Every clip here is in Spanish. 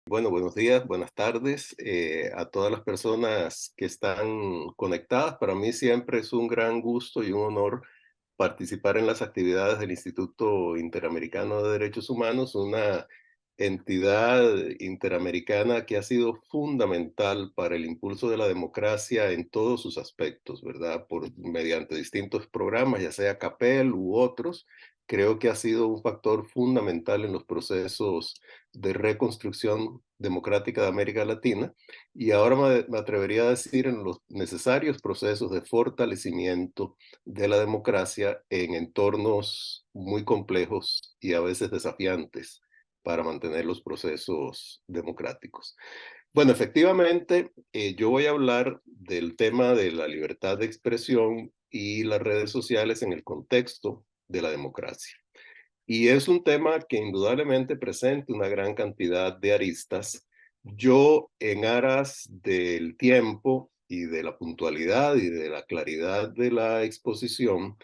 Bueno, buenos días, buenas tardes a todas las personas que están conectadas. Para mí siempre es un gran gusto y un honor participar en las actividades del Instituto Interamericano de Derechos Humanos, una entidad interamericana que ha sido fundamental para el impulso de la democracia en todos sus aspectos, ¿verdad? Mediante distintos programas, ya sea CAPEL u otros, creo que ha sido un factor fundamental en los procesos de reconstrucción democrática de América Latina y ahora me atrevería a decir en los necesarios procesos de fortalecimiento de la democracia en entornos muy complejos y a veces desafiantes para mantener los procesos democráticos. Bueno, efectivamente, yo voy a hablar del tema de la libertad de expresión y las redes sociales en el contexto de la democracia. Y es un tema que indudablemente presenta una gran cantidad de aristas. Yo, en aras del tiempo y de la puntualidad y de la claridad de la exposición,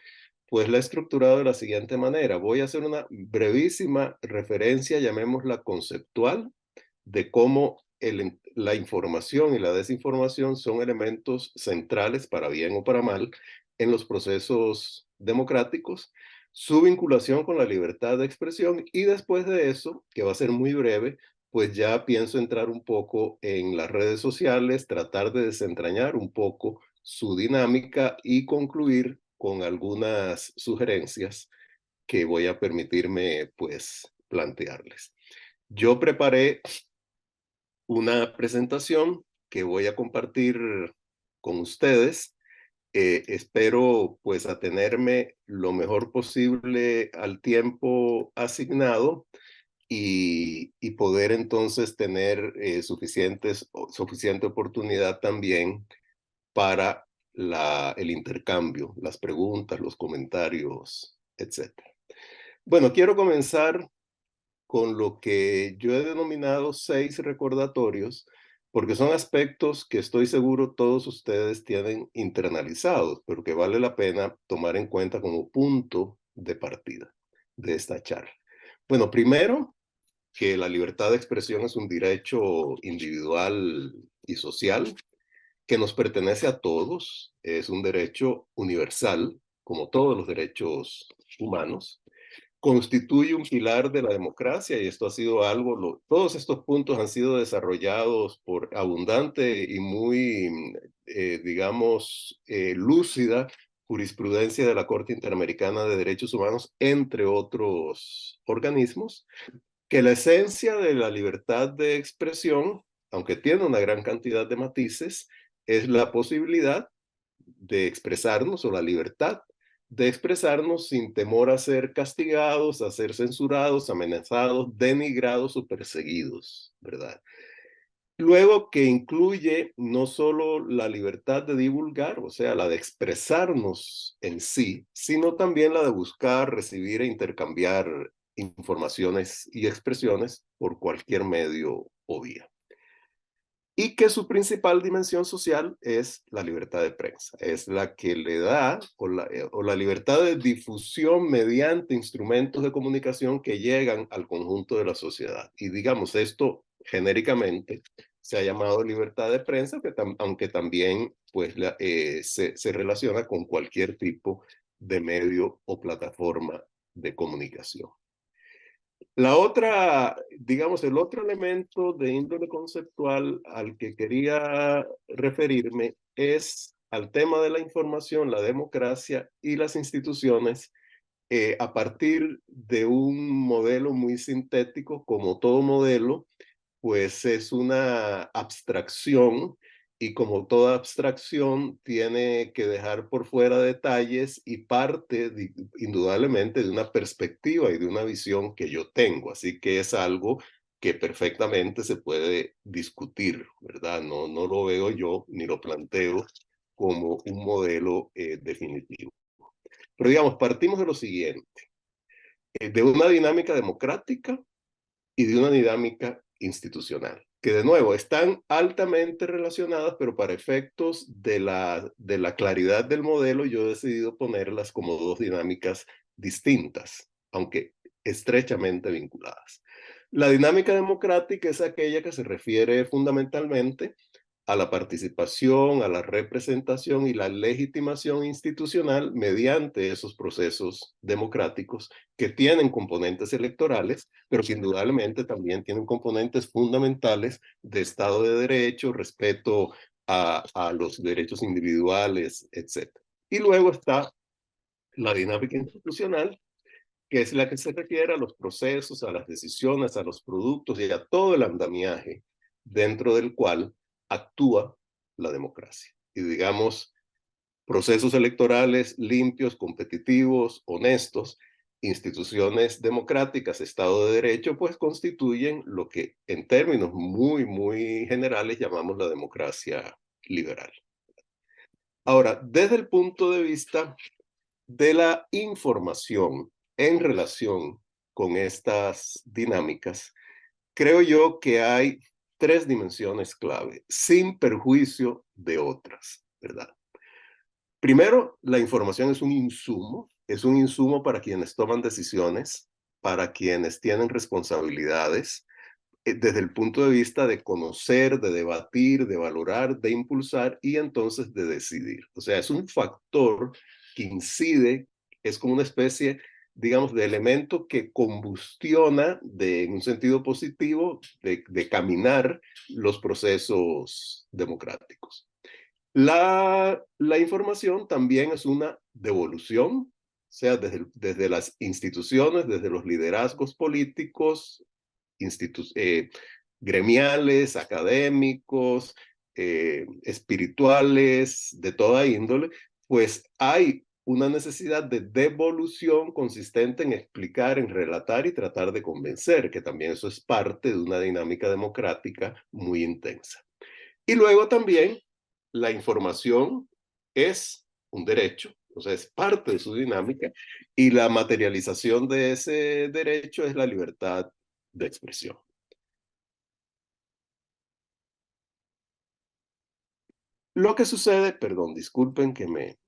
pues la he estructurado de la siguiente manera. Voy a hacer una brevísima referencia, llamémosla conceptual, de cómo la información y la desinformación son elementos centrales, para bien o para mal, en los procesos democráticos, su vinculación con la libertad de expresión y después de eso, que va a ser muy breve, pues ya pienso entrar un poco en las redes sociales, tratar de desentrañar un poco su dinámica y concluir con algunas sugerencias que voy a permitirme pues plantearles. Yo preparé una presentación que voy a compartir con ustedes. Espero pues atenerme lo mejor posible al tiempo asignado y poder entonces tener suficiente oportunidad también para el intercambio, las preguntas, los comentarios, etcétera. Bueno, quiero comenzar con lo que yo he denominado 6 recordatorios, porque son aspectos que estoy seguro todos ustedes tienen internalizados, pero que vale la pena tomar en cuenta como punto de partida de esta charla. Bueno, primero, que la libertad de expresión es un derecho individual y social que nos pertenece a todos, es un derecho universal, como todos los derechos humanos, constituye un pilar de la democracia y esto ha sido algo, todos estos puntos han sido desarrollados por abundante y muy, digamos, lúcida jurisprudencia de la Corte Interamericana de Derechos Humanos, entre otros organismos, que la esencia de la libertad de expresión, aunque tiene una gran cantidad de matices, es la posibilidad de expresarnos o la libertad de expresarnos sin temor a ser castigados, a ser censurados, amenazados, denigrados o perseguidos, ¿verdad? Luego que incluye no solo la libertad de divulgar, o sea, la de expresarnos en sí, sino también la de buscar, recibir e intercambiar informaciones y expresiones por cualquier medio o vía. Y que su principal dimensión social es la libertad de prensa, es la que le da, o la libertad de difusión mediante instrumentos de comunicación que llegan al conjunto de la sociedad. Y digamos, esto genéricamente se ha llamado libertad de prensa, aunque también pues, se relaciona con cualquier tipo de medio o plataforma de comunicación. La otra, digamos, el otro elemento de índole conceptual al que quería referirme es al tema de la información, la democracia y las instituciones a partir de un modelo muy sintético, como todo modelo, pues es una abstracción y como toda abstracción tiene que dejar por fuera detalles y parte indudablemente de una perspectiva y de una visión que yo tengo. Así que es algo que perfectamente se puede discutir, ¿verdad? No, no lo veo yo ni lo planteo como un modelo definitivo. Pero digamos, partimos de lo siguiente, de una dinámica democrática y de una dinámica institucional, que de nuevo están altamente relacionadas, pero para efectos de la claridad del modelo, yo he decidido ponerlas como dos dinámicas distintas, aunque estrechamente vinculadas. La dinámica democrática es aquella que se refiere fundamentalmente a la participación, a la representación y la legitimación institucional mediante esos procesos democráticos que tienen componentes electorales, pero que indudablemente también tienen componentes fundamentales de Estado de Derecho, respeto a los derechos individuales, etc. Y luego está la dinámica institucional, que es la que se refiere a los procesos, a las decisiones, a los productos y a todo el andamiaje dentro del cual actúa la democracia. Y digamos, procesos electorales limpios, competitivos, honestos, instituciones democráticas, Estado de Derecho, pues constituyen lo que en términos muy, muy generales llamamos la democracia liberal. Ahora, desde el punto de vista de la información en relación con estas dinámicas, creo yo que hay tres dimensiones clave, sin perjuicio de otras, ¿verdad? Primero, la información es un insumo para quienes toman decisiones, para quienes tienen responsabilidades, desde el punto de vista de conocer, de debatir, de valorar, de impulsar y entonces de decidir. O sea, es un factor que incide, es como una especie, digamos, de elemento que combustiona en un sentido positivo de caminar los procesos democráticos. La información también es una devolución, o sea, desde las instituciones, desde los liderazgos políticos, gremiales, académicos, espirituales, de toda índole, pues hay una necesidad de devolución consistente en explicar, en relatar y tratar de convencer, que también eso es parte de una dinámica democrática muy intensa. Y luego también la información es un derecho, o sea, es parte de su dinámica y la materialización de ese derecho es la libertad de expresión. Lo que sucede, perdón, disculpen que me...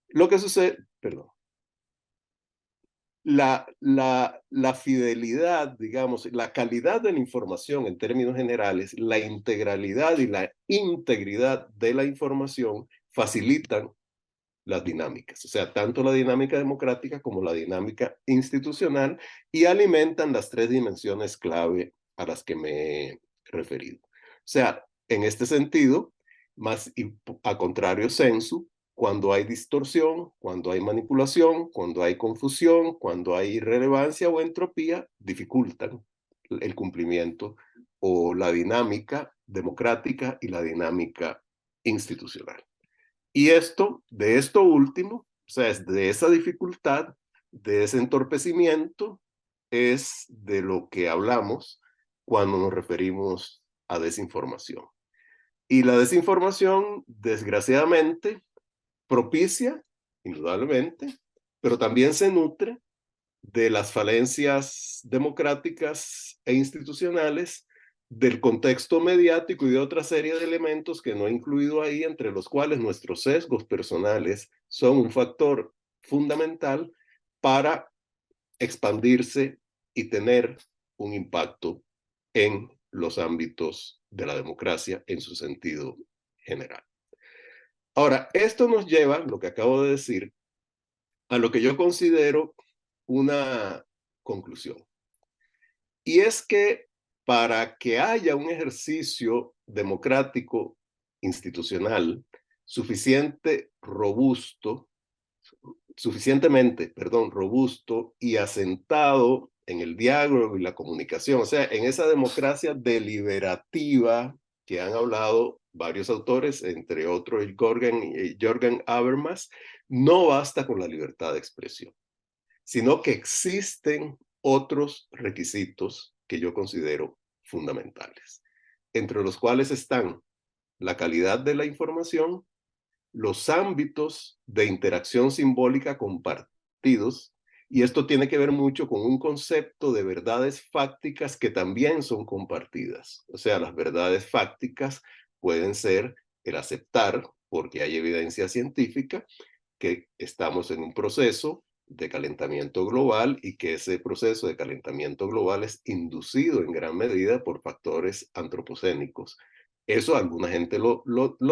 Lo que sucede, perdón, la fidelidad, digamos, la calidad de la información en términos generales, la integralidad y la integridad de la información facilitan las dinámicas, o sea, tanto la dinámica democrática como la dinámica institucional y alimentan las tres dimensiones clave a las que me he referido. O sea, en este sentido, más a contrario sensu, cuando hay distorsión, cuando hay manipulación, cuando hay confusión, cuando hay irrelevancia o entropía, dificultan el cumplimiento o la dinámica democrática y la dinámica institucional. Y de esto último, o sea, es de esa dificultad, de ese entorpecimiento, es de lo que hablamos cuando nos referimos a desinformación. Y la desinformación, desgraciadamente, propicia, indudablemente, pero también se nutre de las falencias democráticas e institucionales, del contexto mediático y de otra serie de elementos que no he incluido ahí, entre los cuales nuestros sesgos personales son un factor fundamental para expandirse y tener un impacto en los ámbitos de la democracia en su sentido general. Ahora, esto nos lleva, lo que acabo de decir, a lo que yo considero una conclusión. Y es que para que haya un ejercicio democrático institucional suficiente, robusto, suficientemente, perdón, robusto y asentado en el diálogo y la comunicación, o sea, en esa democracia deliberativa que han hablado varios autores, entre otros Jorgen Habermas, no basta con la libertad de expresión, sino que existen otros requisitos que yo considero fundamentales, entre los cuales están la calidad de la información, los ámbitos de interacción simbólica compartidos, y esto tiene que ver mucho con un concepto de verdades fácticas que también son compartidas. O sea, las verdades fácticas pueden ser el aceptar, porque hay evidencia científica, que estamos en un proceso de calentamiento global y que ese proceso de calentamiento global es inducido en gran medida por factores antropocénicos. Eso alguna gente lo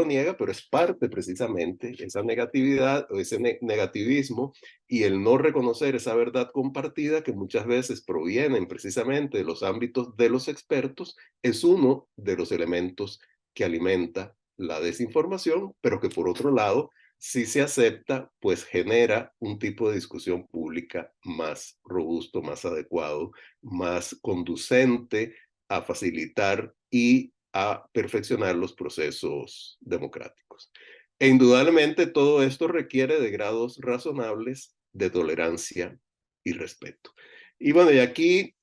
niega, pero es parte precisamente, esa negatividad o ese negativismo y el no reconocer esa verdad compartida que muchas veces provienen precisamente de los ámbitos de los expertos, es uno de los elementos que alimenta la desinformación, pero que por otro lado, si se acepta, pues genera un tipo de discusión pública más robusto, más adecuado, más conducente a facilitar y a perfeccionar los procesos democráticos. E indudablemente todo esto requiere de grados razonables de tolerancia y respeto. Y bueno, y aquí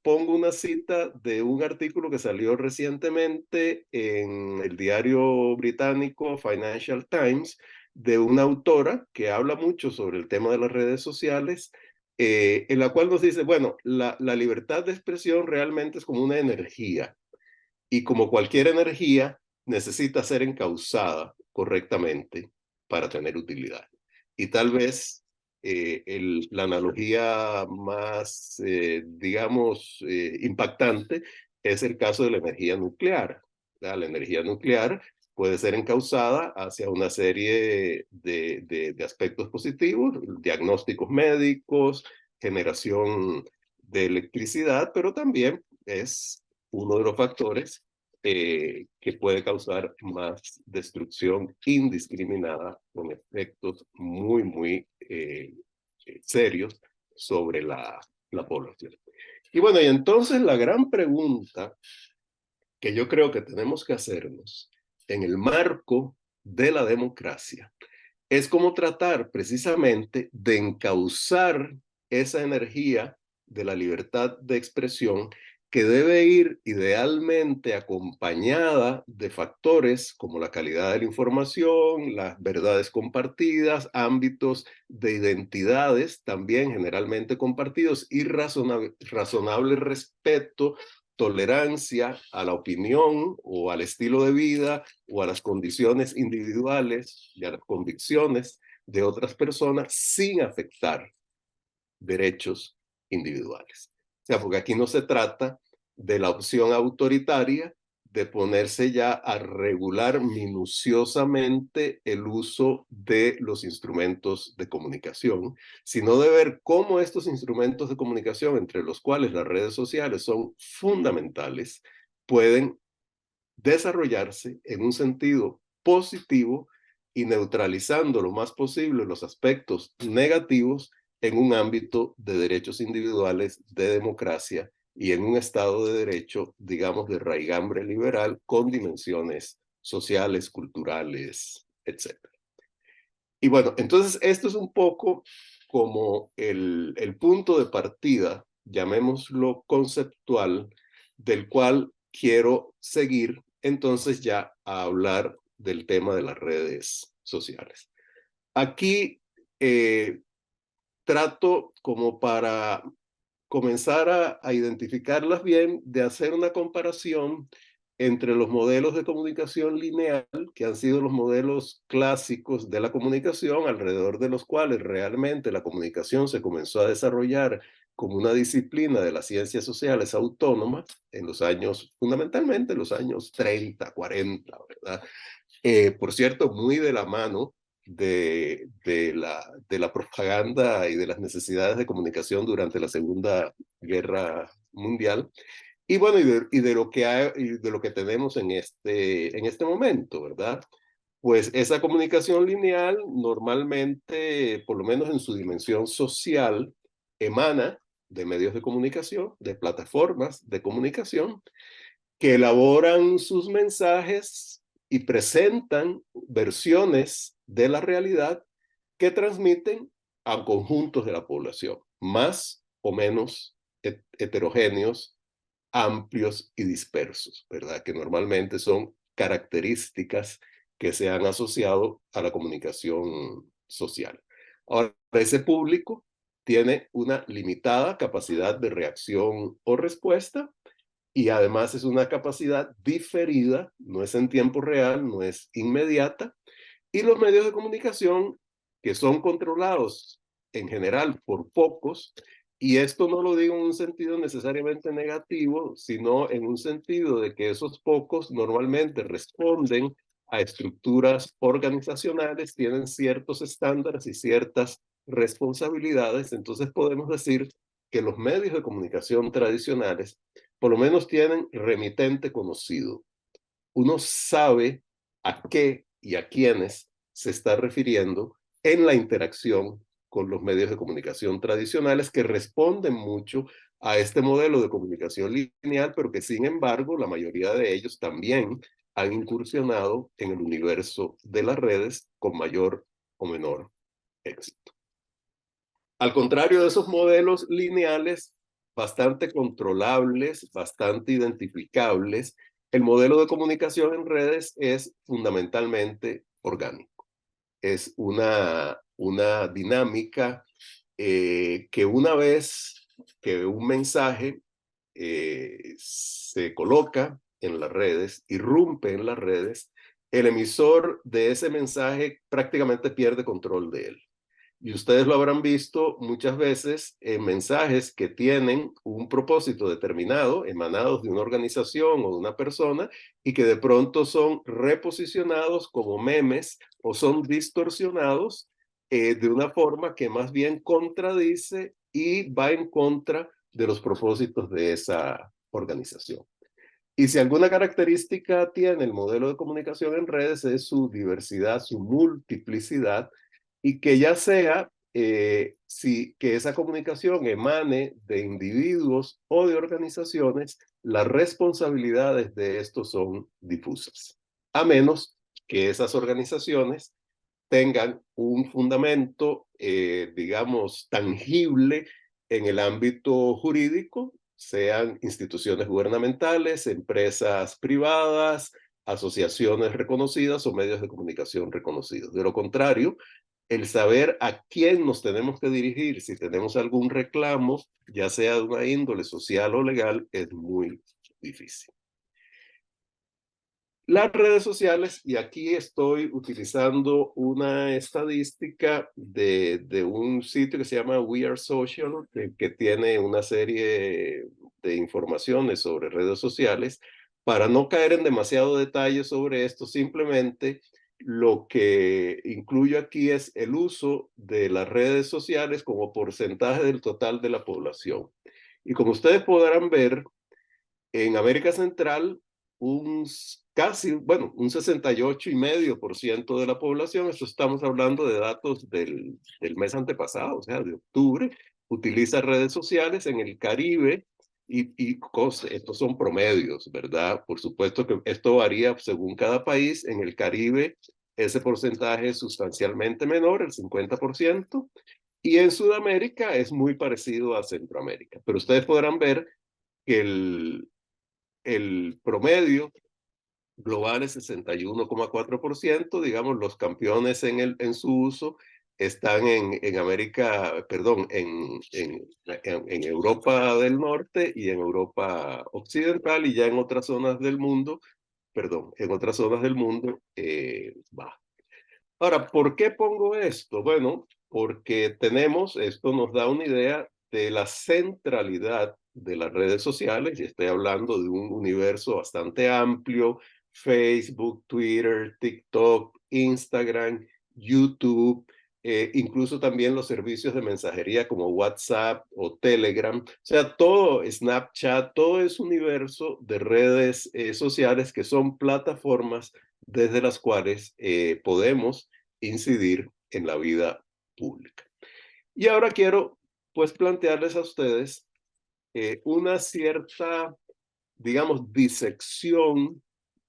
pongo una cita de un artículo que salió recientemente en el diario británico Financial Times, de una autora que habla mucho sobre el tema de las redes sociales, en la cual nos dice, bueno, la libertad de expresión realmente es como una energía y como cualquier energía necesita ser encauzada correctamente para tener utilidad. Y tal vez la analogía más, digamos, impactante es el caso de la energía nuclear. ¿Verdad? La energía nuclear puede ser encauzada hacia una serie de aspectos positivos, diagnósticos médicos, generación de electricidad, pero también es uno de los factores que puede causar más destrucción indiscriminada con efectos muy serios sobre la población. Y bueno, y entonces la gran pregunta que yo creo que tenemos que hacernos en el marco de la democracia es cómo tratar precisamente de encauzar esa energía de la libertad de expresión que debe ir idealmente acompañada de factores como la calidad de la información, las verdades compartidas, ámbitos de identidades también generalmente compartidos y razonable respeto, tolerancia a la opinión o al estilo de vida o a las condiciones individuales y a las convicciones de otras personas sin afectar derechos individuales. O sea, porque aquí no se trata de la opción autoritaria de ponerse ya a regular minuciosamente el uso de los instrumentos de comunicación, sino de ver cómo estos instrumentos de comunicación, entre los cuales las redes sociales son fundamentales, pueden desarrollarse en un sentido positivo y neutralizando lo más posible los aspectos negativos en un ámbito de derechos individuales, de democracia y en un Estado de derecho, digamos, de raigambre liberal con dimensiones sociales, culturales, etcétera. Y bueno, entonces esto es un poco como el punto de partida, llamémoslo conceptual, del cual quiero seguir entonces ya a hablar del tema de las redes sociales. Aquí trato como para comenzar a identificarlas bien, de hacer una comparación entre los modelos de comunicación lineal, que han sido los modelos clásicos de la comunicación, alrededor de los cuales realmente la comunicación se comenzó a desarrollar como una disciplina de las ciencias sociales autónomas en los años, fundamentalmente en los años 30, 40, ¿verdad? Por cierto, muy de la mano de la propaganda y de las necesidades de comunicación durante la Segunda Guerra Mundial. Y bueno, y de lo que tenemos en este momento, ¿verdad? Pues esa comunicación lineal normalmente, por lo menos en su dimensión social, emana de medios de comunicación, de plataformas de comunicación, que elaboran sus mensajes y presentan versiones de la realidad que transmiten a conjuntos de la población, más o menos heterogéneos, amplios y dispersos, ¿verdad? Que normalmente son características que se han asociado a la comunicación social. Ahora, ese público tiene una limitada capacidad de reacción o respuesta y además es una capacidad diferida, no es en tiempo real, no es inmediata, y los medios de comunicación que son controlados en general por pocos, y esto no lo digo en un sentido necesariamente negativo, sino en un sentido de que esos pocos normalmente responden a estructuras organizacionales, tienen ciertos estándares y ciertas responsabilidades, entonces podemos decir que los medios de comunicación tradicionales por lo menos tienen remitente conocido. Uno sabe a qué y a quiénes se está refiriendo en la interacción con los medios de comunicación tradicionales que responden mucho a este modelo de comunicación lineal, pero que sin embargo la mayoría de ellos también han incursionado en el universo de las redes con mayor o menor éxito. Al contrario de esos modelos lineales, bastante controlables, bastante identificables, el modelo de comunicación en redes es fundamentalmente orgánico. Es una dinámica que una vez que un mensaje se coloca en las redes, irrumpe en las redes, el emisor de ese mensaje prácticamente pierde control de él. Y ustedes lo habrán visto muchas veces en mensajes que tienen un propósito determinado, emanados de una organización o de una persona, y que de pronto son reposicionados como memes o son distorsionados de una forma que más bien contradice y va en contra de los propósitos de esa organización. Y si alguna característica tiene el modelo de comunicación en redes es su diversidad, su multiplicidad, y que ya sea que esa comunicación emane de individuos o de organizaciones, las responsabilidades de estos son difusas, a menos que esas organizaciones tengan un fundamento, digamos, tangible en el ámbito jurídico, sean instituciones gubernamentales, empresas privadas, asociaciones reconocidas o medios de comunicación reconocidos. De lo contrario, el saber a quién nos tenemos que dirigir si tenemos algún reclamo, ya sea de una índole social o legal, es muy difícil. Las redes sociales, y aquí estoy utilizando una estadística de un sitio que se llama We Are Social, que tiene una serie de informaciones sobre redes sociales. Para no caer en demasiado detalle sobre esto, simplemente lo que incluyo aquí es el uso de las redes sociales como porcentaje del total de la población. Y como ustedes podrán ver, en América Central, casi, bueno, un 68,5% de la población, esto estamos hablando de datos del mes antepasado, o sea, de octubre, utiliza redes sociales. En el Caribe, estos son promedios, ¿verdad? Por supuesto que esto varía según cada país. En el Caribe, ese porcentaje es sustancialmente menor, el 50%, y en Sudamérica es muy parecido a Centroamérica. Pero ustedes podrán ver que el promedio global es 61,4%, digamos, los campeones en su uso están en América, perdón, en Europa del Norte y en Europa Occidental, y ya en otras zonas del mundo, perdón, en otras zonas del mundo baja. Ahora, ¿por qué pongo esto? Bueno, porque esto nos da una idea de la centralidad de las redes sociales, y estoy hablando de un universo bastante amplio: Facebook, Twitter, TikTok, Instagram, YouTube, incluso también los servicios de mensajería como WhatsApp o Telegram. O sea, todo, Snapchat, todo es universo de redes sociales que son plataformas desde las cuales podemos incidir en la vida pública. Y ahora quiero, pues, plantearles a ustedes una cierta, digamos, disección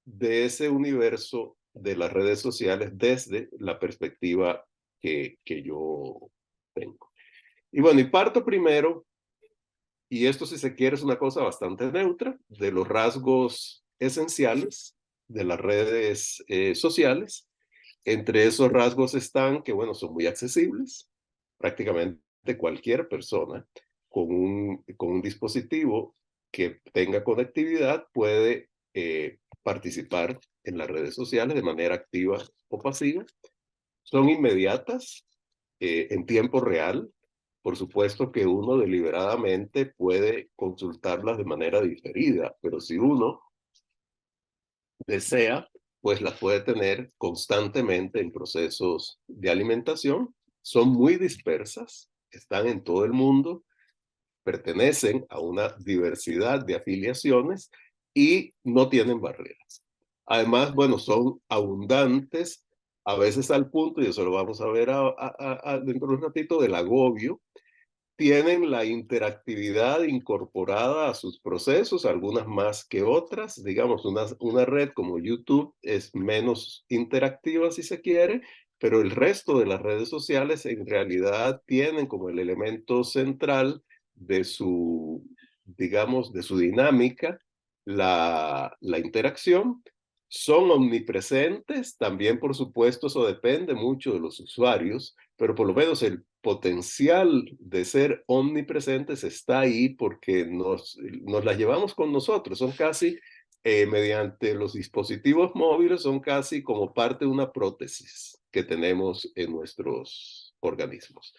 de ese universo de las redes sociales desde la perspectiva que yo tengo. Y bueno, y parto primero, y esto, si se quiere, es una cosa bastante neutra, de los rasgos esenciales de las redes sociales. Entre esos rasgos están que, bueno, son muy accesibles. Prácticamente cualquier persona con un dispositivo que tenga conectividad puede participar en las redes sociales de manera activa o pasiva. Son inmediatas, en tiempo real. Por supuesto que uno deliberadamente puede consultarlas de manera diferida, pero si uno desea, pues las puede tener constantemente en procesos de alimentación. Son muy dispersas, están en todo el mundo, pertenecen a una diversidad de afiliaciones y no tienen barreras. Además, bueno, son abundantes, a veces al punto, y eso lo vamos a ver dentro de un ratito, del agobio. Tienen la interactividad incorporada a sus procesos, algunas más que otras. Digamos, una red como YouTube es menos interactiva si se quiere, pero el resto de las redes sociales en realidad tienen como el elemento central de su, digamos, de su dinámica, la interacción. Son omnipresentes, también por supuesto eso depende mucho de los usuarios, pero por lo menos el potencial de ser omnipresentes está ahí porque nos las llevamos con nosotros. Son casi, mediante los dispositivos móviles, son casi como parte de una prótesis que tenemos en nuestros organismos.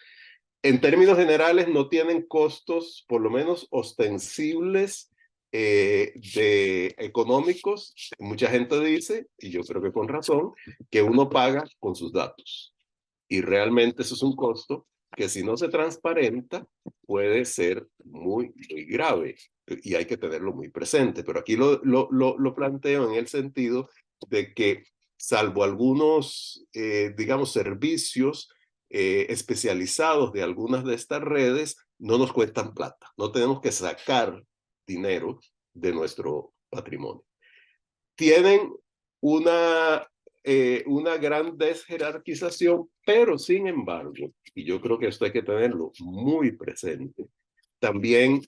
En términos generales, no tienen costos, por lo menos ostensibles, económicos. Mucha gente dice, y yo creo que con razón, que uno paga con sus datos. Y realmente eso es un costo que si no se transparenta puede ser muy, muy grave y hay que tenerlo muy presente. Pero aquí lo planteo en el sentido de que salvo algunos, digamos, servicios especializados de algunas de estas redes, no nos cuestan plata. No tenemos que sacar dinero de nuestro patrimonio. Tienen una gran desjerarquización, pero sin embargo, y yo creo que esto hay que tenerlo muy presente, también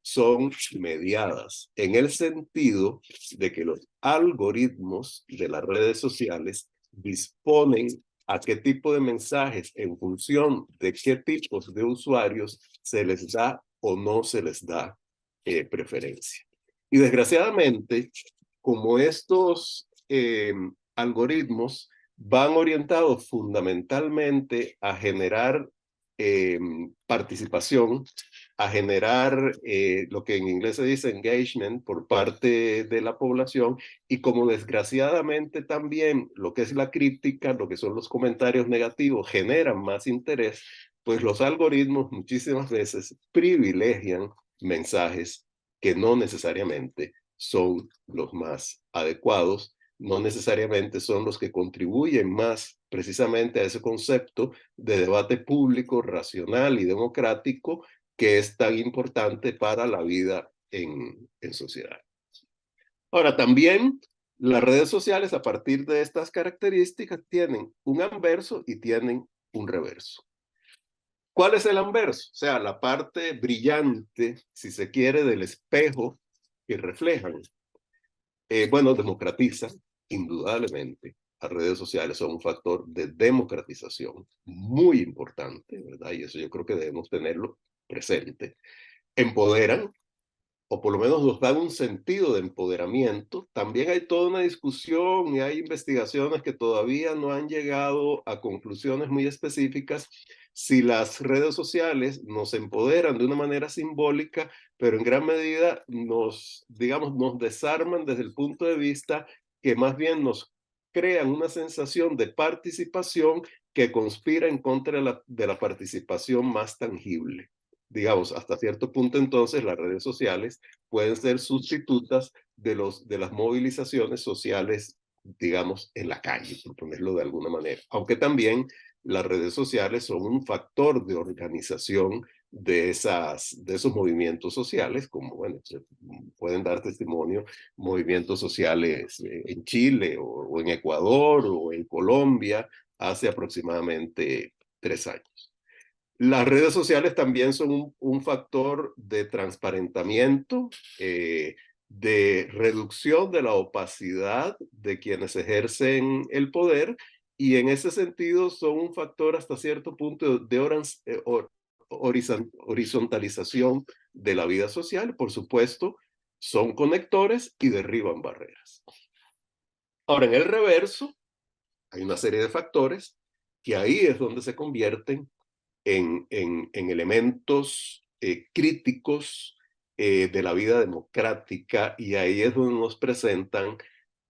son mediadas en el sentido de que los algoritmos de las redes sociales disponen a qué tipo de mensajes en función de qué tipos de usuarios se les da o no se les da preferencia. Y desgraciadamente, como estos algoritmos van orientados fundamentalmente a generar participación, a generar lo que en inglés se dice engagement por parte de la población, y como desgraciadamente también lo que es la crítica, lo que son los comentarios negativos generan más interés, pues los algoritmos muchísimas veces privilegian mensajes que no necesariamente son los más adecuados, no necesariamente son los que contribuyen más precisamente a ese concepto de debate público, racional y democrático que es tan importante para la vida en sociedad. Ahora, también las redes sociales, a partir de estas características, tienen un anverso y tienen un reverso. ¿Cuál es el anverso? O sea, la parte brillante, si se quiere, del espejo que reflejan. Bueno, democratizan, indudablemente. Las redes sociales son un factor de democratización muy importante, ¿verdad? Y eso yo creo que debemos tenerlo presente. Empoderan, o por lo menos nos dan un sentido de empoderamiento. También hay toda una discusión y hay investigaciones que todavía no han llegado a conclusiones muy específicas si las redes sociales nos empoderan de una manera simbólica, pero en gran medida nos, digamos, nos desarman desde el punto de vista que más bien nos crean una sensación de participación que conspira en contra de la participación más tangible. Digamos, hasta cierto punto entonces las redes sociales pueden ser sustitutas de las movilizaciones sociales, digamos, en la calle, por ponerlo de alguna manera. Aunque también las redes sociales son un factor de organización de esos movimientos sociales, como, bueno, se pueden dar testimonio movimientos sociales en Chile o en Ecuador o en Colombia hace aproximadamente 3 años. Las redes sociales también son un factor de transparentamiento, de reducción de la opacidad de quienes ejercen el poder, y en ese sentido son un factor hasta cierto punto de horizontalización de la vida social. Por supuesto, son conectores y derriban barreras. Ahora, en el reverso, hay una serie de factores que ahí es donde se convierten en elementos críticos de la vida democrática, y ahí es donde nos presentan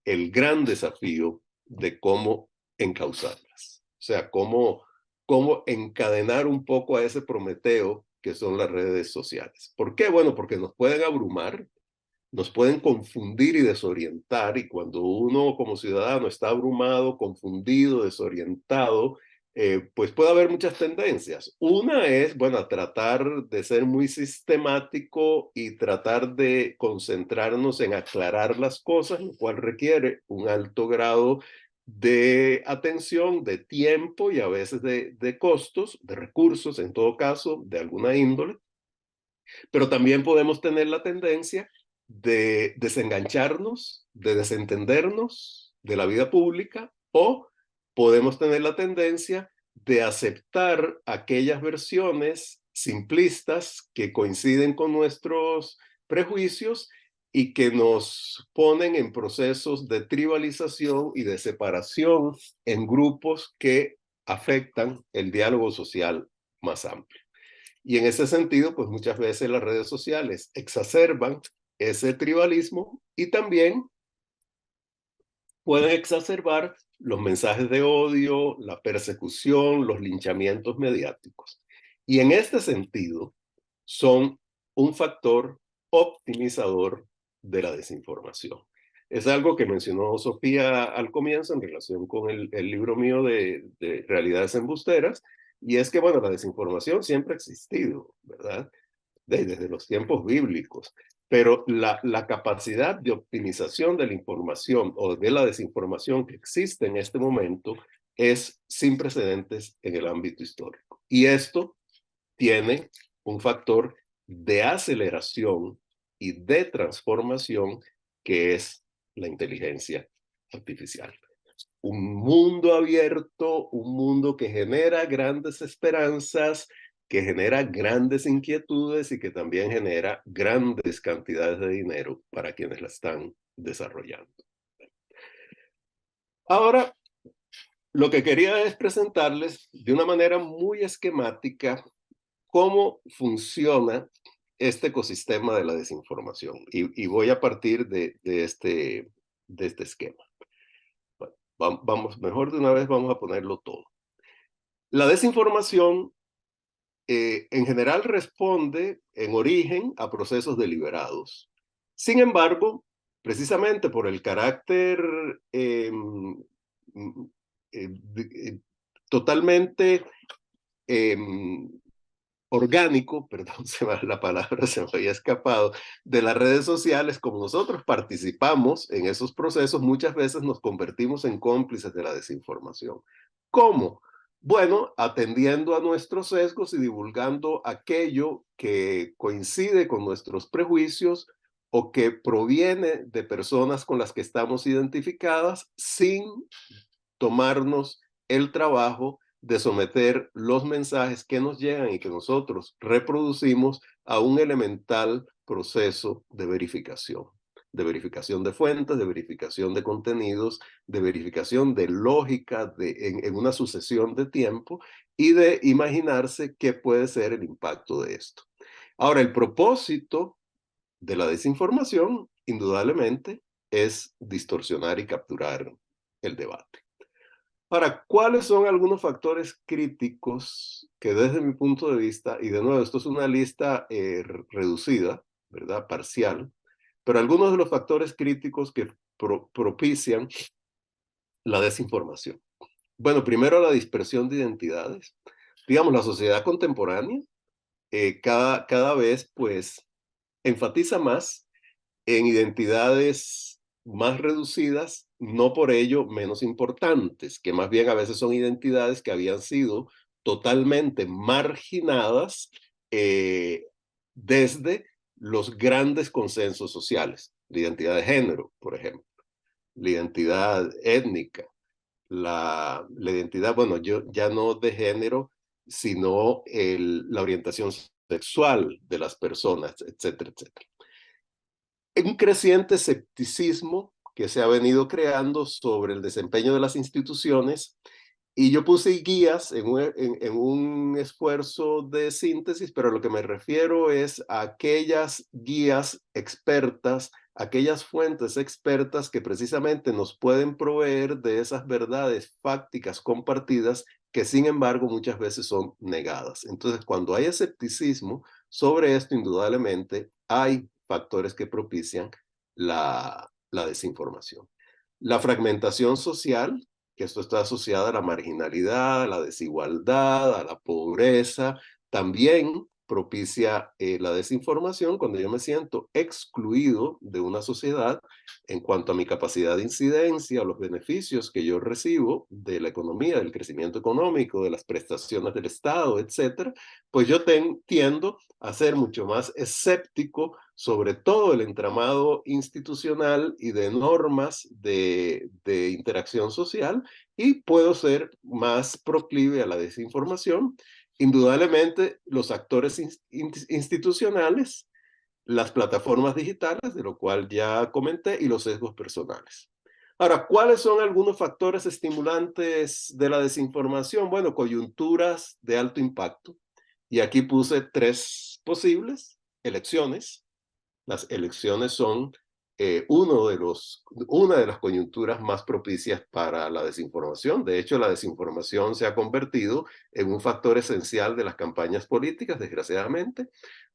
el gran desafío de cómo encauzarlas. O sea, cómo encadenar un poco a ese Prometeo que son las redes sociales. ¿Por qué? Bueno, porque nos pueden abrumar, nos pueden confundir y desorientar, y cuando uno como ciudadano está abrumado, confundido, desorientado, pues puede haber muchas tendencias. Una es, bueno, tratar de ser muy sistemático y tratar de concentrarnos en aclarar las cosas, lo cual requiere un alto grado de atención, de tiempo y a veces de costos, de recursos, en todo caso, de alguna índole. Pero también podemos tener la tendencia de desengancharnos, de desentendernos de la vida pública, o podemos tener la tendencia de aceptar aquellas versiones simplistas que coinciden con nuestros prejuicios y que nos ponen en procesos de tribalización y de separación en grupos que afectan el diálogo social más amplio. Y en ese sentido, pues muchas veces las redes sociales exacerban ese tribalismo y también pueden exacerbar los mensajes de odio, la persecución, los linchamientos mediáticos. Y en este sentido, son un factor optimizador de la desinformación. Es algo que mencionó Sofía al comienzo en relación con el libro mío de Realidades Embusteras, y es que, bueno, la desinformación siempre ha existido, ¿verdad? Desde los tiempos bíblicos, pero la capacidad de optimización de la información o de la desinformación que existe en este momento es sin precedentes en el ámbito histórico. Y esto tiene un factor de aceleración y de transformación que es la inteligencia artificial. Un mundo abierto, un mundo que genera grandes esperanzas, que genera grandes inquietudes y que también genera grandes cantidades de dinero para quienes la están desarrollando. Ahora, lo que quería es presentarles de una manera muy esquemática cómo funciona este ecosistema de la desinformación. Y voy a partir de este esquema. Bueno, vamos, mejor de una vez vamos a ponerlo todo. La desinformación en general responde en origen a procesos deliberados. Sin embargo, precisamente por el carácter mm, eh, totalmente orgánico, perdón, la palabra se me había escapado, de las redes sociales, como nosotros participamos en esos procesos, muchas veces nos convertimos en cómplices de la desinformación. ¿Cómo? Bueno, atendiendo a nuestros sesgos y divulgando aquello que coincide con nuestros prejuicios o que proviene de personas con las que estamos identificadas sin tomarnos el trabajo de someter los mensajes que nos llegan y que nosotros reproducimos a un elemental proceso de verificación de fuentes, de verificación de contenidos, de verificación de lógica en una sucesión de tiempo y de imaginarse qué puede ser el impacto de esto. Ahora, el propósito de la desinformación, indudablemente, es distorsionar y capturar el debate. Ahora, ¿cuáles son algunos factores críticos que desde mi punto de vista, y de nuevo, esto es una lista reducida, ¿verdad? Parcial, pero algunos de los factores críticos que propician la desinformación? Bueno, primero la dispersión de identidades. Digamos, la sociedad contemporánea cada vez pues enfatiza más en identidades más reducidas, no por ello menos importantes, que más bien a veces son identidades que habían sido totalmente marginadas eh, desde los grandes consensos sociales. La identidad de género, por ejemplo, la identidad étnica, la identidad, bueno, yo ya no de género, sino la orientación sexual de las personas, etcétera, etcétera. Un creciente escepticismo que se ha venido creando sobre el desempeño de las instituciones Y yo puse guías en un esfuerzo de síntesis, pero a lo que me refiero es a aquellas guías expertas, aquellas fuentes expertas que precisamente nos pueden proveer de esas verdades fácticas compartidas que sin embargo muchas veces son negadas. Entonces, cuando hay escepticismo sobre esto, indudablemente hay factores que propician la desinformación. La fragmentación social, que esto está asociado a la marginalidad, a la desigualdad, a la pobreza, también propicia la desinformación cuando yo me siento excluido de una sociedad en cuanto a mi capacidad de incidencia o los beneficios que yo recibo de la economía, del crecimiento económico, de las prestaciones del Estado, etcétera, pues yo tiendo a ser mucho más escéptico sobre todo el entramado institucional y de normas de interacción social, y puedo ser más proclive a la desinformación. Indudablemente, los actores institucionales, las plataformas digitales, de lo cual ya comenté, y los sesgos personales. Ahora, ¿cuáles son algunos factores estimulantes de la desinformación? Bueno, coyunturas de alto impacto. Y aquí puse tres posibles: elecciones. Las elecciones son una de las coyunturas más propicias para la desinformación. De hecho, la desinformación se ha convertido en un factor esencial de las campañas políticas, desgraciadamente.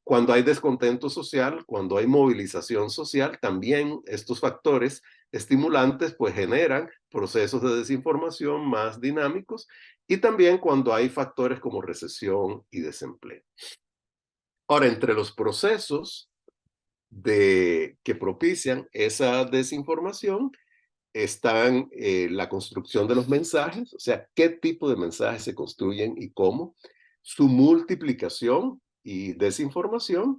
Cuando hay descontento social, cuando hay movilización social, también estos factores estimulantes pues generan procesos de desinformación más dinámicos, y también cuando hay factores como recesión y desempleo. Ahora, entre los procesos que propician esa desinformación están la construcción de los mensajes, o sea, qué tipo de mensajes se construyen y cómo, su multiplicación y desinformación,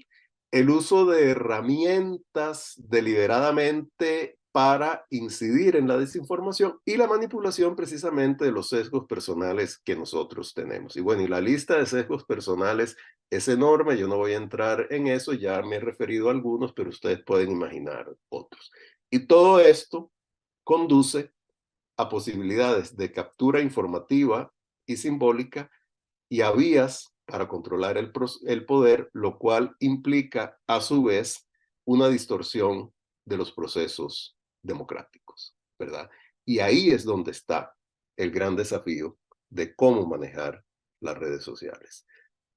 el uso de herramientas deliberadamente para incidir en la desinformación, y la manipulación precisamente de los sesgos personales que nosotros tenemos. Y bueno, y la lista de sesgos personales es enorme, yo no voy a entrar en eso, ya me he referido a algunos, pero ustedes pueden imaginar otros. Y todo esto conduce a posibilidades de captura informativa y simbólica, y a vías para controlar el poder, lo cual implica a su vez una distorsión de los procesos democráticos, ¿verdad? Y ahí es donde está el gran desafío de cómo manejar las redes sociales.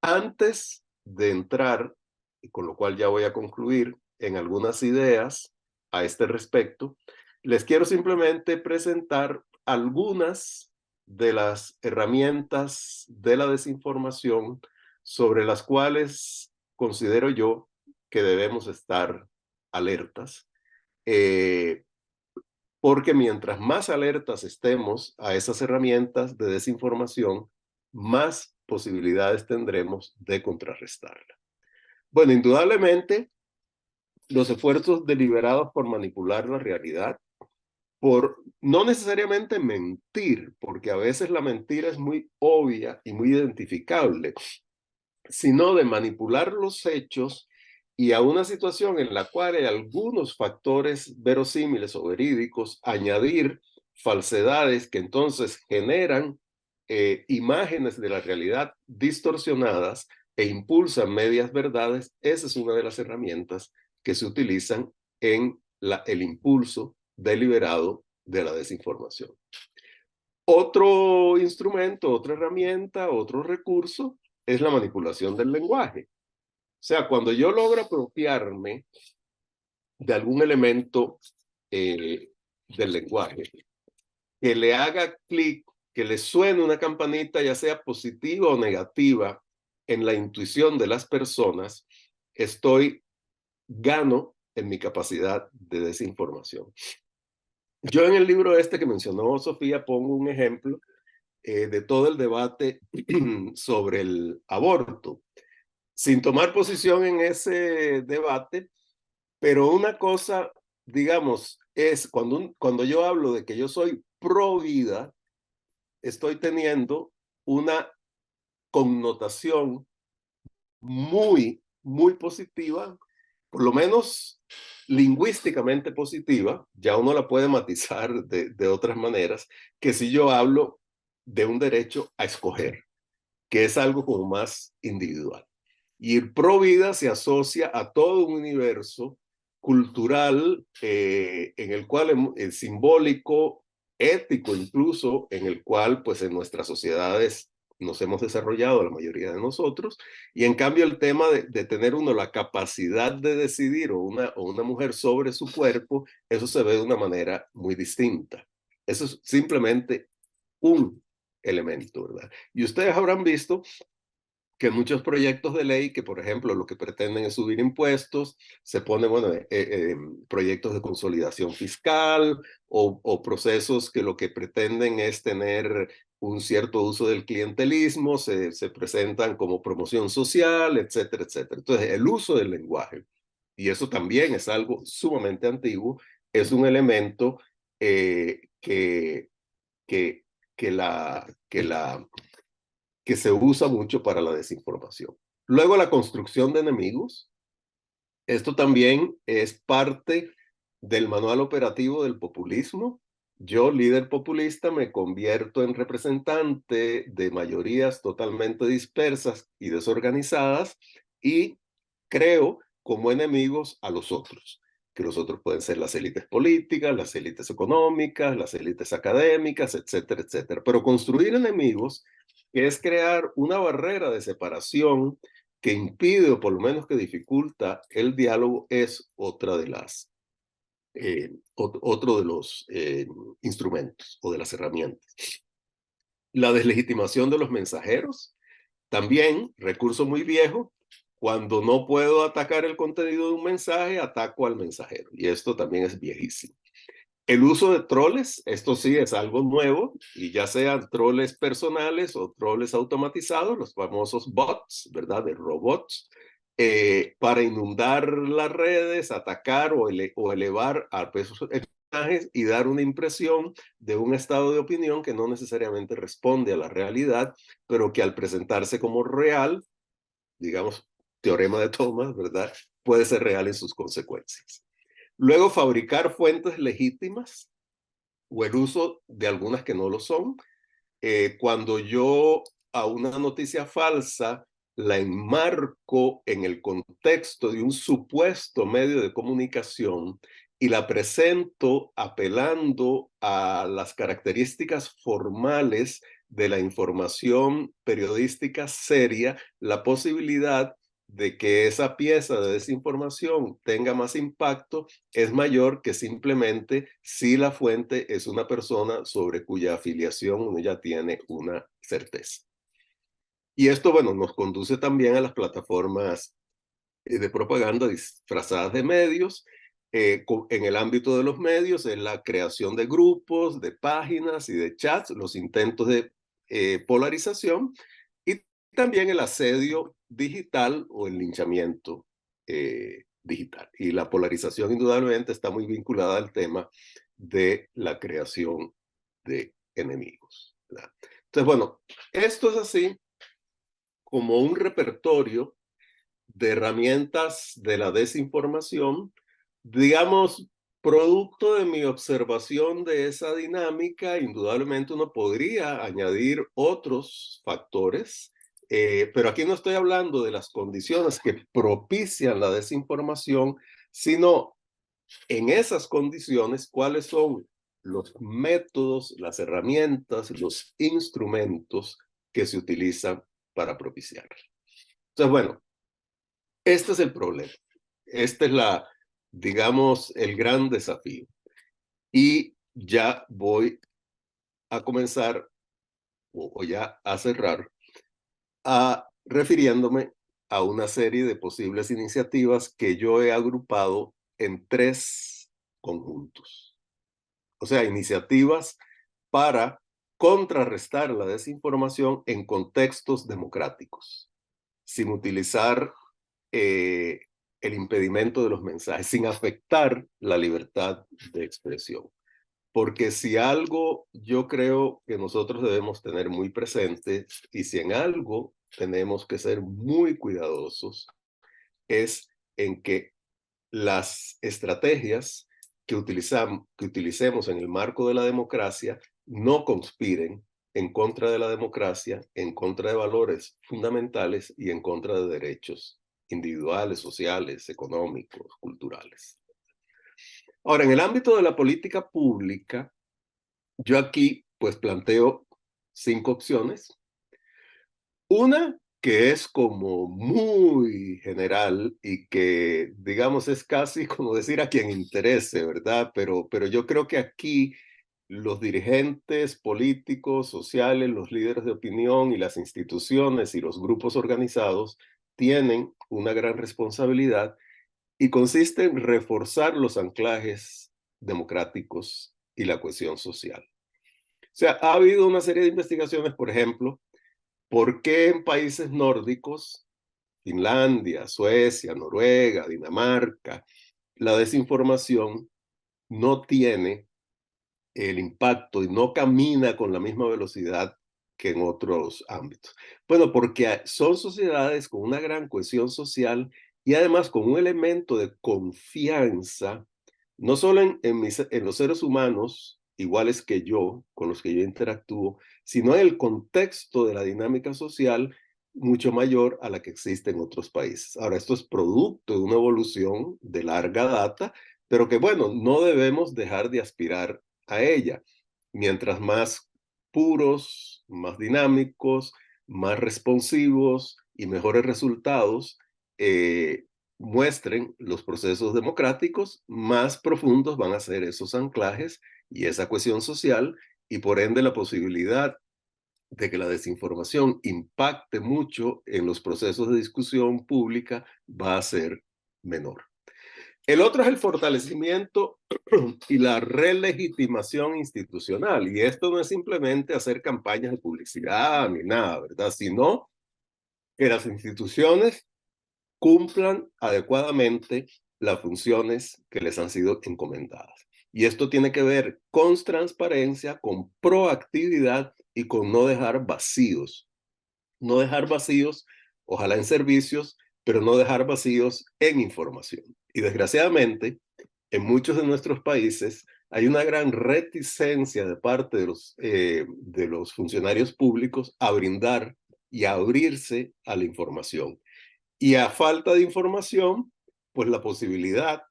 Antes de entrar, y con lo cual ya voy a concluir, en algunas ideas a este respecto, les quiero simplemente presentar algunas de las herramientas de la desinformación sobre las cuales considero yo que debemos estar alertas, eh, porque mientras más alertas estemos a esas herramientas de desinformación, más posibilidades tendremos de contrarrestarla. Bueno, indudablemente, los esfuerzos deliberados por manipular la realidad, por no necesariamente mentir, porque a veces la mentira es muy obvia y muy identificable, sino de manipular los hechos y a una situación en la cual hay algunos factores verosímiles o verídicos, añadir falsedades que entonces generan imágenes de la realidad distorsionadas e impulsan medias verdades. Esa es una de las herramientas que se utilizan en el impulso deliberado de la desinformación. Otro instrumento, otra herramienta, otro recurso es la manipulación del lenguaje. O sea, cuando yo logro apropiarme de algún elemento del lenguaje, que le haga clic, que le suene una campanita, ya sea positiva o negativa, en la intuición de las personas, gano en mi capacidad de desinformación. Yo en el libro este que mencionó Sofía pongo un ejemplo de todo el debate sobre el aborto, sin tomar posición en ese debate, pero una cosa, digamos, es cuando yo hablo de que yo soy pro vida, estoy teniendo una connotación muy positiva, por lo menos lingüísticamente positiva. Ya uno la puede matizar de otras maneras, que si yo hablo de un derecho a escoger, que es algo como más individual. Y el pro vida se asocia a todo un universo cultural en el cual es simbólico, ético incluso, en el cual pues en nuestras sociedades nos hemos desarrollado la mayoría de nosotros, y en cambio el tema de tener uno la capacidad de decidir o una mujer sobre su cuerpo, eso se ve de una manera muy distinta. Eso es simplemente un elemento, ¿verdad? Y ustedes habrán visto que muchos proyectos de ley que, por ejemplo, lo que pretenden es subir impuestos, se ponen, bueno, proyectos de consolidación fiscal o procesos que lo que pretenden es tener un cierto uso del clientelismo, se presentan como promoción social, etcétera, etcétera. Entonces, el uso del lenguaje, y eso también es algo sumamente antiguo, es un elemento que, que, que se usa mucho para la desinformación. Luego, la construcción de enemigos. Esto también es parte del manual operativo del populismo. Yo, líder populista, me convierto en representante de mayorías totalmente dispersas y desorganizadas y creo como enemigos a los otros, que los otros pueden ser las élites políticas, las élites económicas, las élites académicas, etcétera, etcétera. Pero construir enemigos es crear una barrera de separación que impide o por lo menos que dificulta el diálogo es otra de las, otro de los instrumentos o de las herramientas. La deslegitimación de los mensajeros, también recurso muy viejo. Cuando no puedo atacar el contenido de un mensaje, ataco al mensajero. Y esto también es viejísimo. El uso de troles, esto sí es algo nuevo, y ya sean troles personales o troles automatizados, los famosos bots, ¿verdad? De robots, para inundar las redes, atacar o elevar a pesos mensajes y dar una impresión de un estado de opinión que no necesariamente responde a la realidad, pero que al presentarse como real, digamos, teorema de Thomas, ¿verdad? Puede ser real en sus consecuencias. Luego, fabricar fuentes legítimas o el uso de algunas que no lo son. Cuando yo a una noticia falsa la enmarco en el contexto de un supuesto medio de comunicación y la presento apelando a las características formales de la información periodística seria, la posibilidad de que esa pieza de desinformación tenga más impacto es mayor que simplemente si la fuente es una persona sobre cuya afiliación uno ya tiene una certeza. Y esto, bueno, nos conduce también a las plataformas de propaganda disfrazadas de medios. En el ámbito de los medios, en la creación de grupos, de páginas y de chats, los intentos de polarización y también el asedio digital o el linchamiento digital. Y la polarización indudablemente está muy vinculada al tema de la creación de enemigos, ¿verdad? Entonces, bueno, esto es así como un repertorio de herramientas de la desinformación, digamos, producto de mi observación de esa dinámica, indudablemente uno podría añadir otros factores, pero aquí no estoy hablando de las condiciones que propician la desinformación, sino en esas condiciones, cuáles son los métodos, las herramientas, los instrumentos que se utilizan para propiciarla. Entonces, bueno, este es el problema. Este es digamos, el gran desafío. Y ya voy a comenzar, o ya a cerrar, refiriéndome a una serie de posibles iniciativas que yo he agrupado en tres conjuntos. O sea, iniciativas para contrarrestar la desinformación en contextos democráticos, sin utilizar eh, el impedimento de los mensajes, sin afectar la libertad de expresión. Porque si algo yo creo que nosotros debemos tener muy presente, y si en algo tenemos que ser muy cuidadosos, es en que las estrategias que utilicemos en el marco de la democracia no conspiren en contra de la democracia, en contra de valores fundamentales y en contra de derechos individuales, sociales, económicos, culturales. Ahora, en el ámbito de la política pública, yo aquí pues planteo 5 opciones. Una que es como muy general y que, digamos, es casi como decir a quien interese, ¿verdad? Pero yo creo que aquí los dirigentes políticos, sociales, los líderes de opinión y las instituciones y los grupos organizados tienen una gran responsabilidad y consiste en reforzar los anclajes democráticos y la cohesión social. O sea, ha habido una serie de investigaciones, por ejemplo, ¿por qué en países nórdicos, Finlandia, Suecia, Noruega, Dinamarca, la desinformación no tiene el impacto y no camina con la misma velocidad que en otros ámbitos? Bueno, porque son sociedades con una gran cohesión social y además con un elemento de confianza, no solo en los seres humanos iguales que yo, con los que yo interactúo, sino en el contexto de la dinámica social mucho mayor a la que existe en otros países. Ahora, esto es producto de una evolución de larga data, pero que, bueno, no debemos dejar de aspirar a ella. Mientras más puros, más dinámicos, más responsivos y mejores resultados muestren los procesos democráticos, más profundos van a ser esos anclajes y esa cohesión social y por ende la posibilidad de que la desinformación impacte mucho en los procesos de discusión pública va a ser menor. El otro es el fortalecimiento y la relegitimación institucional. Y esto no es simplemente hacer campañas de publicidad ni nada, ¿verdad? Sino que las instituciones cumplan adecuadamente las funciones que les han sido encomendadas. Y esto tiene que ver con transparencia, con proactividad y con no dejar vacíos. No dejar vacíos, ojalá en servicios, pero no dejar vacíos en información. Y desgraciadamente, en muchos de nuestros países hay una gran reticencia de parte de los funcionarios públicos a brindar y a abrirse a la información. Y a falta de información, pues la posibilidad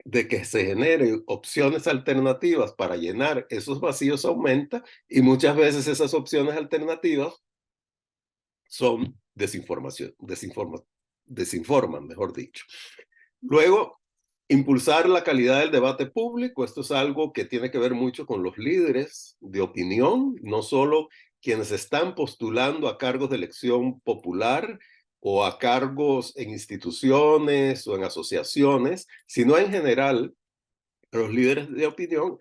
de que se generen opciones alternativas para llenar esos vacíos aumenta y muchas veces esas opciones alternativas son desinforman, mejor dicho. Luego, impulsar la calidad del debate público. Esto es algo que tiene que ver mucho con los líderes de opinión, no solo quienes están postulando a cargos de elección popular o a cargos en instituciones o en asociaciones, sino en general los líderes de opinión.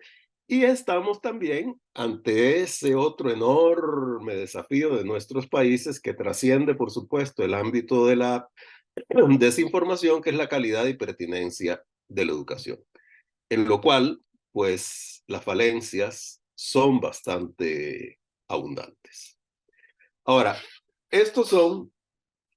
Y estamos también ante ese otro enorme desafío de nuestros países que trasciende, por supuesto, el ámbito de la desinformación, que es la calidad y pertinencia de la educación, en lo cual, pues, las falencias son bastante abundantes. Ahora, estos son,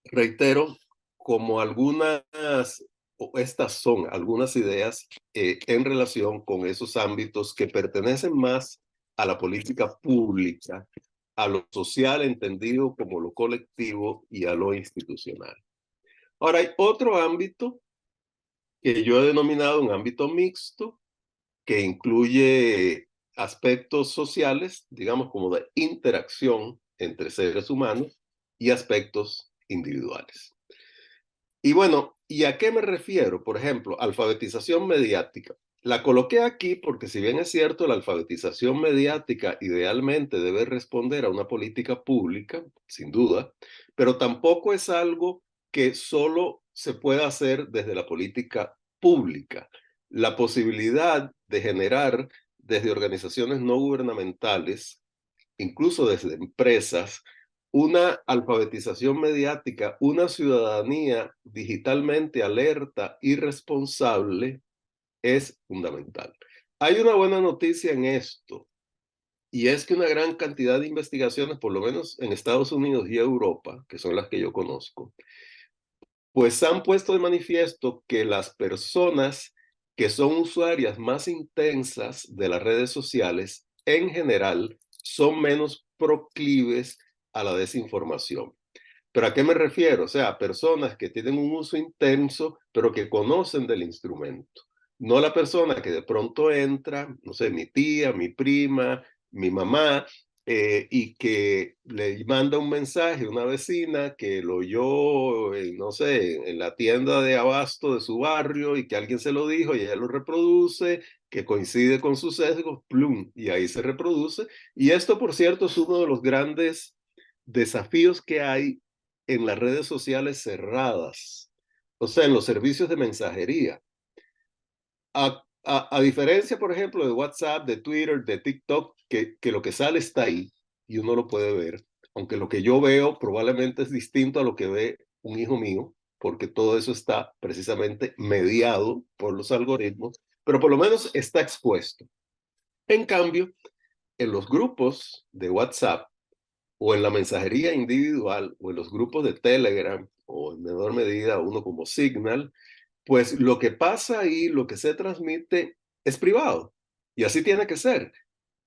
reitero, como algunas, o estas son algunas ideas en relación con esos ámbitos que pertenecen más a la política pública, a lo social entendido como lo colectivo y a lo institucional. Ahora, hay otro ámbito que yo he denominado un ámbito mixto, que incluye aspectos sociales, digamos como de interacción entre seres humanos y aspectos individuales. Y bueno, ¿y a qué me refiero? Por ejemplo, alfabetización mediática. La coloqué aquí porque si bien es cierto, la alfabetización mediática idealmente debe responder a una política pública, sin duda, pero tampoco es algo que solo se pueda hacer desde la política pública. La posibilidad de generar desde organizaciones no gubernamentales, incluso desde empresas, una alfabetización mediática, una ciudadanía digitalmente alerta y responsable es fundamental. Hay una buena noticia en esto, y es que una gran cantidad de investigaciones, por lo menos en Estados Unidos y Europa, que son las que yo conozco, pues han puesto de manifiesto que las personas que son usuarias más intensas de las redes sociales, en general, son menos proclives a la desinformación. ¿Pero a qué me refiero? O sea, personas que tienen un uso intenso, pero que conocen del instrumento. No la persona que de pronto entra, no sé, mi tía, mi prima, mi mamá, y que le manda un mensaje a una vecina que lo oyó, no sé, en la tienda de abasto de su barrio y que alguien se lo dijo y ella lo reproduce, que coincide con sus sesgos, plum, y ahí se reproduce. Y esto, por cierto, es uno de los grandes desafíos que hay en las redes sociales cerradas, o sea, en los servicios de mensajería. A diferencia, por ejemplo, de WhatsApp, de Twitter, de TikTok, que lo que sale está ahí y uno lo puede ver, aunque lo que yo veo probablemente es distinto a lo que ve un hijo mío, porque todo eso está precisamente mediado por los algoritmos, pero por lo menos está expuesto. En cambio, en los grupos de WhatsApp, o en la mensajería individual, o en los grupos de Telegram, o en menor medida uno como Signal, pues lo que pasa ahí, lo que se transmite es privado. Y así tiene que ser.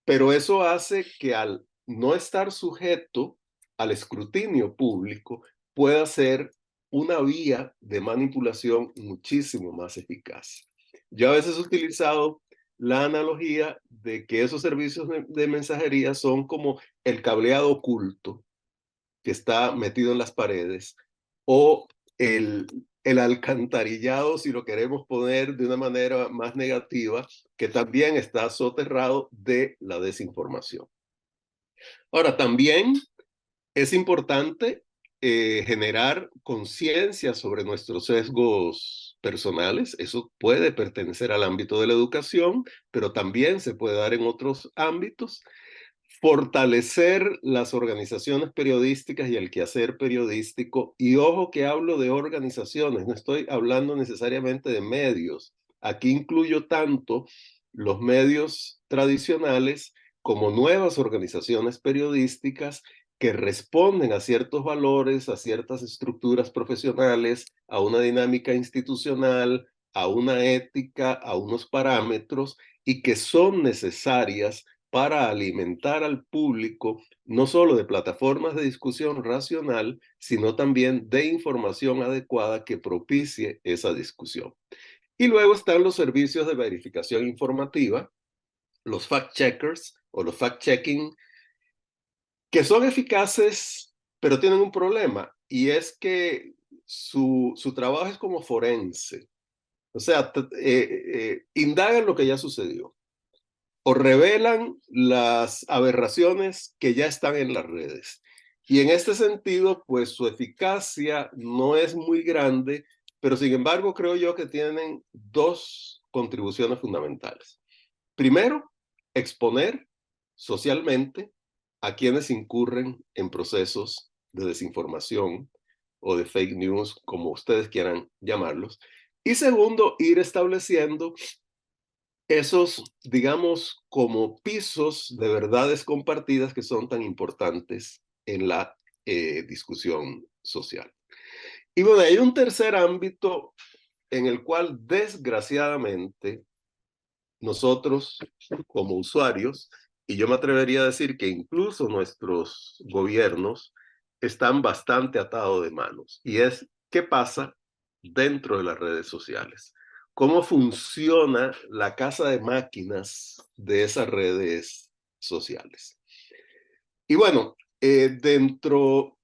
Pero eso hace que al no estar sujeto al escrutinio público, pueda ser una vía de manipulación muchísimo más eficaz. Yo a veces he utilizado la analogía de que esos servicios de mensajería son como el cableado oculto que está metido en las paredes, o el, el alcantarillado, si lo queremos poner de una manera más negativa, que también está soterrado de la desinformación. Ahora, también es importante generar conciencia sobre nuestros sesgos personales. Eso puede pertenecer al ámbito de la educación, pero también se puede dar en otros ámbitos. Fortalecer las organizaciones periodísticas y el quehacer periodístico. Y ojo que hablo de organizaciones, no estoy hablando necesariamente de medios. Aquí incluyo tanto los medios tradicionales como nuevas organizaciones periodísticas que responden a ciertos valores, a ciertas estructuras profesionales, a una dinámica institucional, a una ética, a unos parámetros, y que son necesarias para alimentar al público no solo de plataformas de discusión racional, sino también de información adecuada que propicie esa discusión. Y luego están los servicios de verificación informativa, los fact-checkers o los fact-checking, que son eficaces, pero tienen un problema, y es que su trabajo es como forense. O sea, indagan lo que ya sucedió o revelan las aberraciones que ya están en las redes. Y en este sentido, pues su eficacia no es muy grande, pero sin embargo creo yo que tienen dos contribuciones fundamentales. Primero, exponer socialmente a quienes incurren en procesos de desinformación o de fake news, como ustedes quieran llamarlos. Y segundo, ir estableciendo esos, digamos, como pisos de verdades compartidas que son tan importantes en la discusión social. Y bueno, hay un tercer ámbito en el cual desgraciadamente nosotros como usuarios, y yo me atrevería a decir que incluso nuestros gobiernos están bastante atados de manos, y es qué pasa dentro de las redes sociales. ¿Cómo funciona la casa de máquinas de esas redes sociales? Y bueno, dentro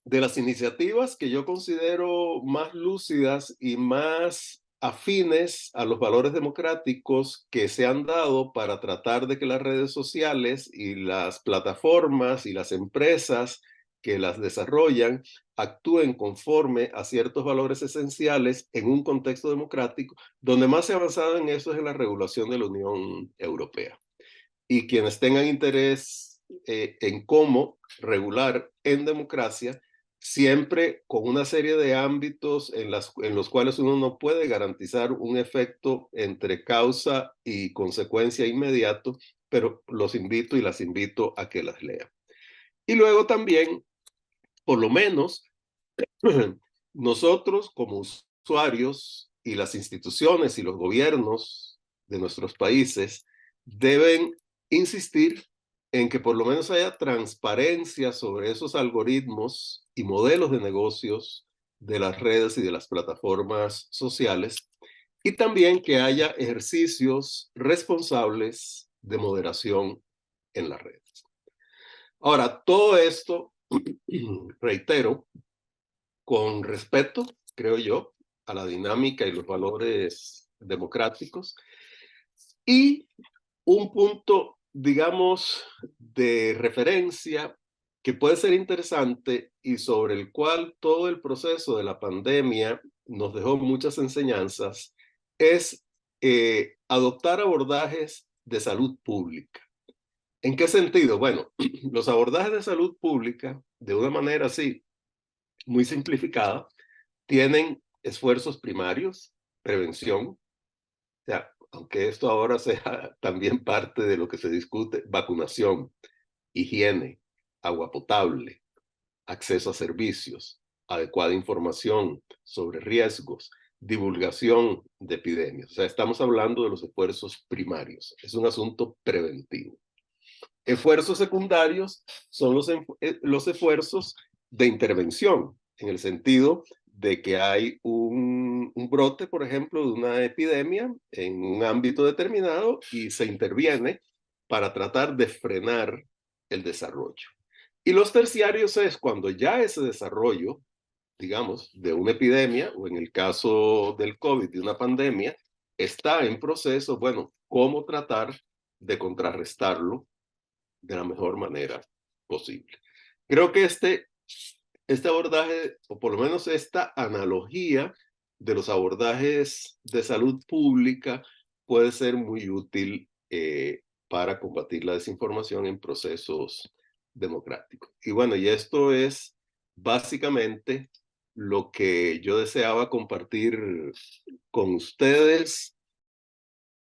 de las iniciativas que yo considero más lúcidas y más afines a los valores democráticos que se han dado para tratar de que las redes sociales y las plataformas y las empresas que las desarrollan actúen conforme a ciertos valores esenciales en un contexto democrático, donde más se ha avanzado en eso es en la regulación de la Unión Europea. Y quienes tengan interés en cómo regular en democracia, siempre con una serie de ámbitos en los cuales uno no puede garantizar un efecto entre causa y consecuencia inmediato, pero los invito y las invito a que las lean. Y luego también, por lo menos, nosotros como usuarios y las instituciones y los gobiernos de nuestros países deben insistir en que por lo menos haya transparencia sobre esos algoritmos y modelos de negocios de las redes y de las plataformas sociales, y también que haya ejercicios responsables de moderación en las redes. Ahora, todo esto, reitero, con respeto, creo yo, a la dinámica y los valores democráticos, y un punto, digamos, de referencia que puede ser interesante y sobre el cual todo el proceso de la pandemia nos dejó muchas enseñanzas, es adoptar abordajes de salud pública. ¿En qué sentido? Bueno, los abordajes de salud pública, de una manera así, muy simplificada, tienen esfuerzos primarios, prevención, o sea, aunque esto ahora sea también parte de lo que se discute, vacunación, higiene, agua potable, acceso a servicios, adecuada información sobre riesgos, divulgación de epidemias. O sea, estamos hablando de los esfuerzos primarios. Es un asunto preventivo. Esfuerzos secundarios son los esfuerzos de intervención, en el sentido de que hay un brote, por ejemplo, de una epidemia en un ámbito determinado y se interviene para tratar de frenar el desarrollo. Y los terciarios es cuando ya ese desarrollo, digamos, de una epidemia o en el caso del COVID, de una pandemia, está en proceso, bueno, cómo tratar de contrarrestarlo de la mejor manera posible. Creo que este abordaje, o por lo menos esta analogía de los abordajes de salud pública, puede ser muy útil para combatir la desinformación en procesos democráticos. Y bueno, y esto es básicamente lo que yo deseaba compartir con ustedes